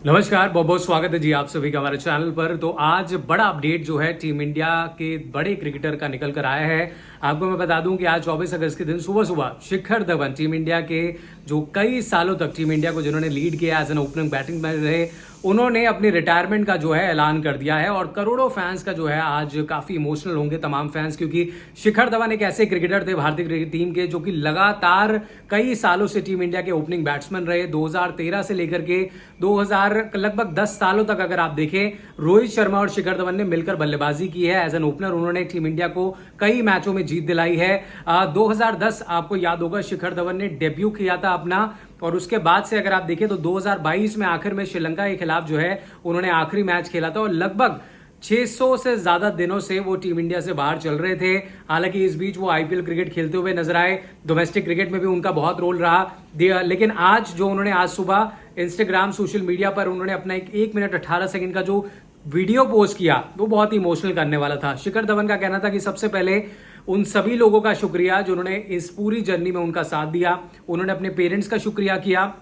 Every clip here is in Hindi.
नमस्कार, बहुत बहुत स्वागत है जी आप सभी का हमारे चैनल पर। तो आज बड़ा अपडेट जो है टीम इंडिया के बड़े क्रिकेटर का निकल कर आया है। आपको मैं बता दूं कि आज 24 अगस्त के दिन सुबह सुबह शिखर धवन टीम इंडिया के जो कई सालों तक टीम इंडिया को जिन्होंने लीड किया एज एन ओपनिंग बैटिंग में रहे, उन्होंने अपनी रिटायरमेंट का जो है ऐलान कर दिया है। और करोड़ों फैंस का जो है आज काफी इमोशनल होंगे तमाम फैंस, क्योंकि शिखर धवन एक ऐसे क्रिकेटर थे भारतीय क्रिकेट टीम के जो कि लगातार कई सालों से टीम इंडिया के ओपनिंग बैट्समैन रहे। 2013 से लेकर के 2000 लगभग 10 सालों तक अगर आप देखें, रोहित शर्मा और शिखर धवन ने मिलकर बल्लेबाजी की है। एज एन ओपनर उन्होंने टीम इंडिया को कई मैचों में जीत दिलाई है। 2010 आपको याद होगा, शिखर धवन ने डेब्यू किया था अपना, और उसके बाद से अगर आप देखें तो 2022 में आखिर में श्रीलंका के खिलाफ जो है उन्होंने आखिरी मैच खेला था, और लगभग 600 से ज्यादा दिनों से वो टीम इंडिया से बाहर चल रहे थे। हालांकि इस बीच वो आईपीएल क्रिकेट खेलते हुए नजर आए, डोमेस्टिक क्रिकेट में भी उनका बहुत रोल रहा। लेकिन आज सुबह इंस्टाग्राम सोशल मीडिया पर उन्होंने अपना एक 1 मिनट 18 सेकंड का जो वीडियो पोस्ट किया वो बहुत ही इमोशनल करने वाला था। शिखर धवन का कहना था कि सबसे पहले उन सभी लोगों का शुक्रिया जिन्होंने इस पूरी जर्नी में उनका साथ दिया। उन्होंने अपने पेरेंट्स का शुक्रिया किया,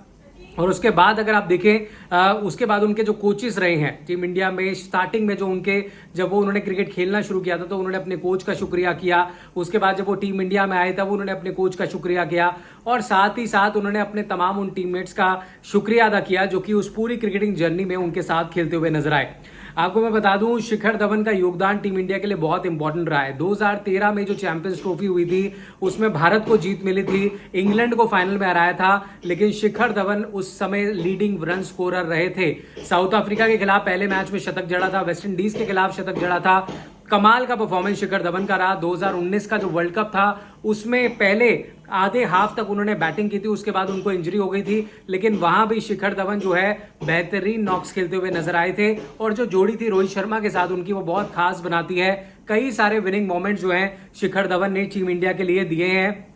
और उसके बाद अगर आप देखें उसके बाद उनके जो कोचेस रहे हैं टीम इंडिया में, स्टार्टिंग में जब वो उन्होंने क्रिकेट खेलना शुरू किया था तो उन्होंने अपने कोच का शुक्रिया किया। उसके बाद जब वो टीम इंडिया में आए तब उन्होंने अपने कोच का शुक्रिया किया, और साथ ही साथ उन्होंने अपने तमाम उन टीममेट्स का शुक्रिया अदा किया जो कि उस पूरी क्रिकेटिंग जर्नी में उनके साथ खेलते हुए नजर आए। आपको मैं बता दूं, शिखर धवन का योगदान टीम इंडिया के लिए बहुत इंपॉर्टेंट रहा है। 2013 में जो चैंपियंस ट्रॉफी हुई थी उसमें भारत को जीत मिली थी, इंग्लैंड को फाइनल में हराया था, लेकिन शिखर धवन उस समय लीडिंग रन स्कोरर रहे थे। साउथ अफ्रीका के खिलाफ पहले मैच में शतक जड़ा था, वेस्ट इंडीज के खिलाफ शतक जड़ा था। कमाल का परफॉर्मेंस शिखर धवन का रहा। 2019 का जो वर्ल्ड कप था उसमें पहले आधे हाफ तक उन्होंने बैटिंग की थी, उसके बाद उनको इंजरी हो गई थी, लेकिन वहां भी शिखर धवन जो है बेहतरीन नॉक्स खेलते हुए नजर आए थे। और जो जोड़ी थी रोहित शर्मा के साथ उनकी, वो बहुत खास बनाती है। कई सारे विनिंग मोमेंट्स जो हैं शिखर धवन ने टीम इंडिया के लिए दिए हैं,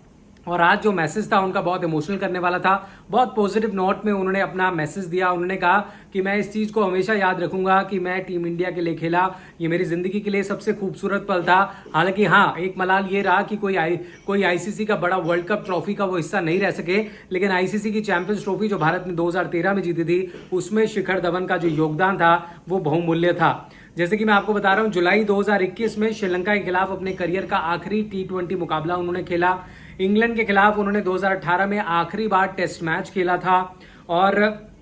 और आज जो मैसेज था उनका बहुत इमोशनल करने वाला था। बहुत पॉजिटिव नोट में उन्होंने अपना मैसेज दिया। उन्होंने कहा कि मैं इस चीज को हमेशा याद रखूंगा कि मैं टीम इंडिया के लिए खेला, ये मेरी जिंदगी के लिए सबसे खूबसूरत पल था। हालांकि हाँ, एक मलाल ये रहा कि कोई आईसीसी का बड़ा वर्ल्ड कप ट्रॉफी का वो हिस्सा नहीं रह सके, लेकिन आईसीसी की चैंपियंस ट्रॉफी जो भारत ने 2013 में जीती थी उसमें शिखर धवन का जो योगदान था वो बहुमूल्य था। जैसे कि मैं आपको बता रहा हूं, जुलाई 2021 में श्रीलंका के खिलाफ अपने करियर का आखिरी T20 मुकाबला उन्होंने खेला। इंग्लैंड के खिलाफ उन्होंने 2018 में आखिरी बार टेस्ट मैच खेला था, और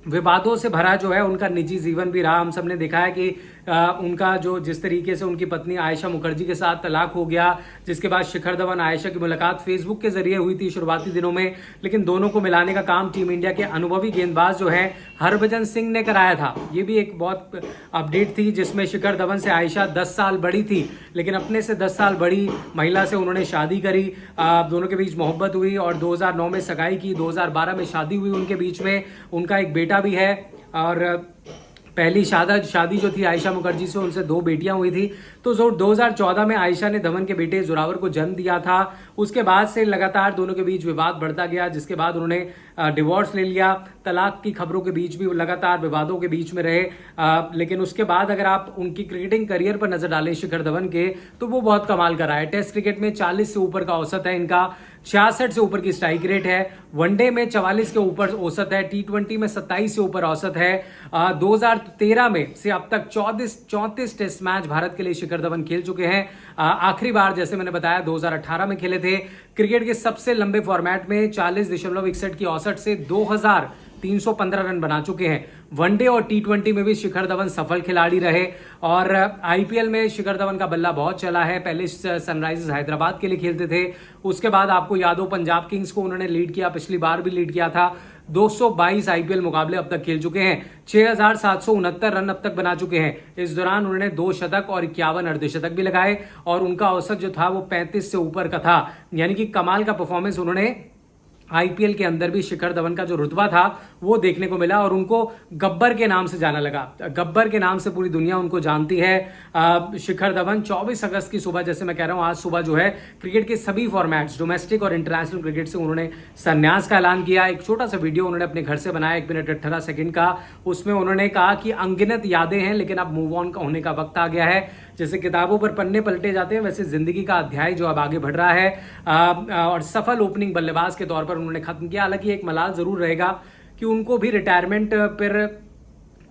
विवादों से भरा जो है उनका निजी जीवन भी रहा। हम सब ने देखा है कि उनका जो जिस तरीके से उनकी पत्नी आयशा मुखर्जी के साथ तलाक हो गया, जिसके बाद शिखर धवन आयशा की मुलाकात फेसबुक के जरिए हुई थी शुरुआती दिनों में, लेकिन दोनों को मिलाने का काम टीम इंडिया के अनुभवी गेंदबाज जो है हरभजन सिंह ने कराया था। ये भी एक बहुत अपडेट थी जिसमें शिखर धवन से आयशा 10 साल बड़ी थी, लेकिन अपने से 10 साल बड़ी महिला से उन्होंने शादी करी। दोनों के बीच मोहब्बत हुई और 2009 में सगाई की, 2012 में शादी हुई उनके बीच में। उनका एक बेटा भी है, और पहली शादी जो थी आयशा मुखर्जी से, उनसे 2 बेटियां हुई थी। तो 2014 में आयशा ने धवन के बेटे जोरावर को जन्म दिया था। उसके बाद से लगातार दोनों के बीच विवाद बढ़ता गया, जिसके बाद उन्होंने डिवोर्स ले लिया। तलाक की खबरों के बीच भी लगातार विवादों के बीच में रहे, लेकिन उसके बाद अगर आप उनकी क्रिकेटिंग करियर पर नजर डालें शिखर धवन के, तो वो बहुत कमाल कर रहा है। टेस्ट क्रिकेट में 40 से ऊपर का औसत है इनका, 66 से ऊपर की स्ट्राइक रेट है, वनडे में 44 के ऊपर औसत है, T20 में 27 से ऊपर औसत है। 2013 में से अब तक 34 टेस्ट मैच भारत के लिए शिखर धवन खेल चुके हैं। आखिरी बार जैसे मैंने बताया 2018 में खेले थे। क्रिकेट के सबसे लंबे फॉर्मेट में 40.61 की औसत से 2315 रन बना चुके हैं। वनडे और T20 में भी शिखर धवन सफल खिलाड़ी रहे, और आईपीएल में शिखर धवन का बल्ला बहुत चला है। पहले सनराइजर्स हैदराबाद के लिए खेलते थे, उसके बाद आपको याद हो पंजाब किंग्स को उन्होंने लीड किया, पिछली बार भी लीड किया था। 222 आईपीएल मुकाबले अब तक खेल चुके हैं, 6769 रन अब तक बना चुके हैं। इस दौरान उन्होंने 2 शतक और 51 अर्धशतक भी लगाए, और उनका औसत जो था वो 35 से ऊपर का था। यानी कि कमाल का परफॉर्मेंस उन्होंने आईपीएल के अंदर भी शिखर धवन का जो रुतबा था वो देखने को मिला, और उनको गब्बर के नाम से जाना लगा। गब्बर के नाम से पूरी दुनिया उनको जानती है। शिखर धवन 24 अगस्त की सुबह, जैसे मैं कह रहा हूं, आज सुबह जो है क्रिकेट के सभी फॉर्मेट्स, डोमेस्टिक और इंटरनेशनल क्रिकेट से उन्होंने संन्यास का ऐलान किया। एक छोटा सा वीडियो उन्होंने अपने घर से बनाया 1 मिनट 18 सेकंड का। उसमें उन्होंने कहा कि अनगिनत यादें हैं, लेकिन अब मूव ऑन होने का वक्त आ गया है। जैसे किताबों पर पन्ने पलटे जाते हैं, वैसे जिंदगी का अध्याय जो अब आगे बढ़ रहा है, और सफल ओपनिंग बल्लेबाज के तौर पर उन्होंने खत्म किया। हालांकि एक मलाल जरूर रहेगा कि उनको भी रिटायरमेंट पर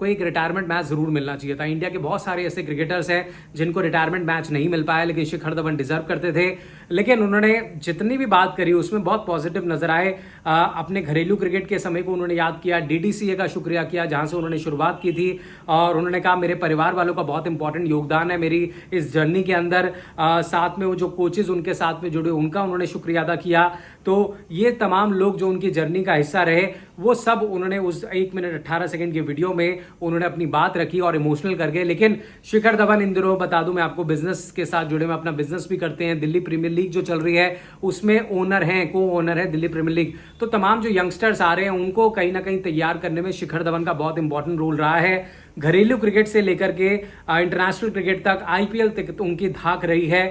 को एक रिटायरमेंट मैच जरूर मिलना चाहिए था। इंडिया के बहुत सारे ऐसे क्रिकेटर्स हैं जिनको रिटायरमेंट मैच नहीं मिल पाया, लेकिन शिखर धवन डिजर्व करते थे। लेकिन उन्होंने जितनी भी बात करी उसमें बहुत पॉजिटिव नजर आए। अपने घरेलू क्रिकेट के समय को उन्होंने याद किया, डीडीसीए का शुक्रिया किया जहां से उन्होंने शुरुआत की थी, और उन्होंने कहा मेरे परिवार वालों का बहुत इंपॉर्टेंट योगदान है मेरी इस जर्नी के अंदर। साथ में वो जो कोचेज उनके साथ में जुड़े उनका उन्होंने शुक्रिया अदा किया। तो ये तमाम लोग जो उनकी जर्नी का हिस्सा रहे वो सब उन्होंने उस 1 मिनट 18 सेकंड के वीडियो में उन्होंने अपनी बात रखी और इमोशनल कर गए। लेकिन शिखर धवन इन दिनों बता दूं मैं आपको बिजनेस के साथ जुड़े हुए, अपना बिजनेस भी करते हैं। दिल्ली प्रीमियर लीग जो चल रही है उसमें ओनर हैं, को ओनर है दिल्ली प्रीमियर लीग। तो तमाम जो यंगस्टर्स आ रहे हैं उनको कहीं ना कहीं तैयार करने में शिखर धवन का बहुत इंपॉर्टेंट रोल रहा है। घरेलू क्रिकेट से लेकर के इंटरनेशनल क्रिकेट तक, आईपीएल तक उनकी धाक रही है।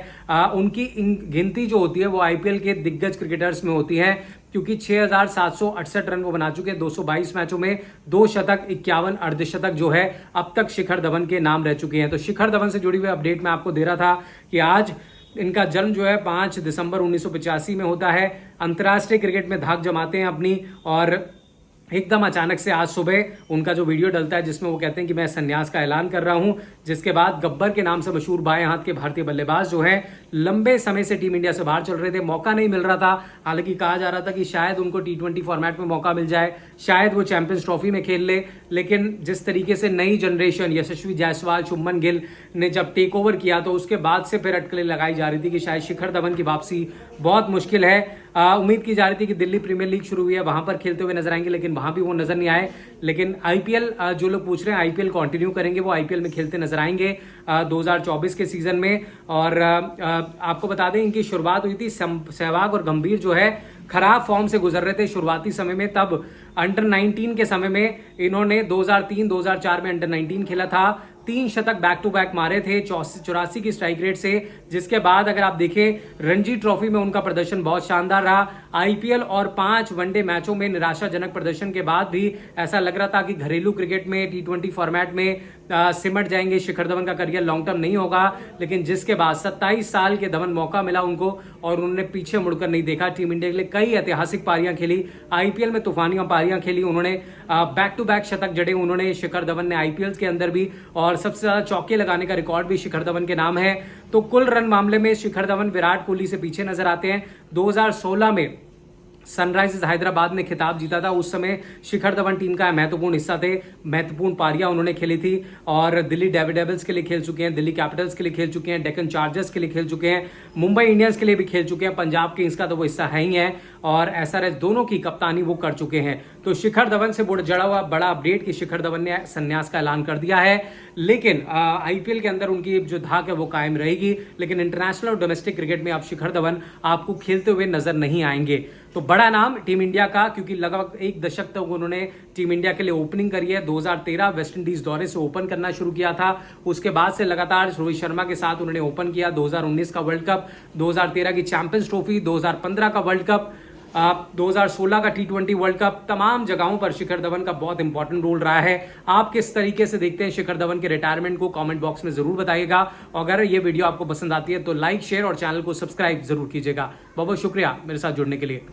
उनकी गिनती जो होती है वो आईपीएल के दिग्गज क्रिकेटर्स में होती है, क्योंकि 6,768 रन वो बना चुके हैं 222 मैचों में, 2 शतक, 51 अर्धशतक जो है अब तक शिखर धवन के नाम रह चुके हैं। तो शिखर धवन से जुड़ी हुई अपडेट मैं आपको दे रहा था कि आज इनका जन्म जो है 5 दिसंबर 1985 में होता है। अंतर्राष्ट्रीय क्रिकेट में धाक जमाते हैं अपनी, और एकदम अचानक से आज सुबह उनका जो वीडियो डलता है जिसमें वो कहते हैं कि मैं संन्यास का ऐलान कर रहा हूं, जिसके बाद गब्बर के नाम से मशहूर बाएं हाथ के भारतीय बल्लेबाज जो हैं लंबे समय से टीम इंडिया से बाहर चल रहे थे, मौका नहीं मिल रहा था। हालांकि कहा जा रहा था कि शायद उनको T20 फॉर्मेट में मौका मिल जाए, शायद वो चैंपियंस ट्रॉफी में खेल ले। लेकिन जिस तरीके से नई जनरेशन यशस्वी जायसवाल, शुभमन गिल ने जब टेक ओवर किया तो उसके बाद से फिर अटकलें लगाई जा रही थी कि शायद शिखर धवन की वापसी बहुत मुश्किल है। उम्मीद की जा रही थी कि दिल्ली प्रीमियर लीग शुरू हुई है वहां पर खेलते हुए नजर आएंगे, लेकिन वहां भी वो नजर नहीं आए। लेकिन आईपीएल जो लोग पूछ रहे हैं आईपीएल कंटिन्यू करेंगे, वो आईपीएल में खेलते नजर आएंगे 2024 के सीजन में। और आपको बता दें इनकी शुरुआत हुई थी, सहवाग और गंभीर जो है खराब फॉर्म से गुजर रहे थे शुरुआती समय में। तब अंडर 19 के समय में इन्होंने 2003-2004 में अंडर 19 खेला था, 3 शतक बैक टू बैक मारे थे 84 की स्ट्राइक रेट से। जिसके बाद अगर आप देखें रणजी ट्रॉफी में उनका प्रदर्शन बहुत शानदार रहा। आईपीएल और 5 वनडे मैचों में निराशाजनक प्रदर्शन के बाद भी ऐसा लग रहा था कि घरेलू क्रिकेट में T20 फॉर्मेट में सिमट जाएंगे, शिखर धवन का करियर लॉन्ग टर्म नहीं होगा। लेकिन जिसके बाद 27 साल के धवन मौका मिला उनको और उन्होंने पीछे मुड़कर नहीं देखा। टीम इंडिया के लिए कई ऐतिहासिक पारियां खेली, आईपीएल में तूफानी पारियां खेली उन्होंने, बैक टू बैक शतक जड़े उन्होंने शिखर धवन ने आईपीएल के अंदर भी, और सबसे ज्यादा चौके लगाने का रिकॉर्ड भी शिखर धवन के नाम है। तो कुल रन मामले में शिखर धवन विराट कोहली से पीछे नजर आते हैं। 2016 में सनराइजर्स हैदराबाद ने खिताब जीता था, उस समय शिखर धवन टीम का महत्वपूर्ण हिस्सा थे, महत्वपूर्ण पारियां उन्होंने खेली थी। और दिल्ली डेविडेविल्स के लिए खेल चुके हैं, दिल्ली कैपिटल्स के लिए खेल चुके हैं, डेक्कन चार्जर्स के लिए खेल चुके हैं, मुंबई इंडियंस के लिए भी खेल चुके हैं, पंजाब किंग्स का तो वो हिस्सा है ही है, और एसआरएच दोनों की कप्तानी वो कर चुके हैं। तो शिखर धवन से जुड़ा हुआ बड़ा अपडेट कि शिखर धवन ने संन्यास का ऐलान कर दिया है। लेकिन आईपीएल के अंदर उनकी जो धाक है वो कायम रहेगी, लेकिन इंटरनेशनल और डोमेस्टिक क्रिकेट में अब शिखर धवन आपको खेलते हुए नजर नहीं आएंगे। तो बड़ा नाम टीम इंडिया का, क्योंकि लगभग 1 दशक तक उन्होंने टीम इंडिया के लिए ओपनिंग करी है। 2013 वेस्ट इंडीज दौरे से ओपन करना शुरू किया था, उसके बाद से लगातार रोहित शर्मा के साथ उन्होंने ओपन किया। 2019 का वर्ल्ड कप, 2013 की चैंपियंस ट्रॉफी, 2015 का वर्ल्ड कप, 2016 का T20 वर्ल्ड कप, तमाम जगहों पर शिखर धवन का बहुत इंपॉर्टेंट रोल रहा है। आप किस तरीके से देखते हैं शिखर धवन के रिटायरमेंट को, कमेंट बॉक्स में जरूर बताइएगा। अगर ये वीडियो आपको पसंद आती है तो लाइक, शेयर और चैनल को सब्सक्राइब जरूर कीजिएगा। बहुत बहुत शुक्रिया मेरे साथ जुड़ने के लिए।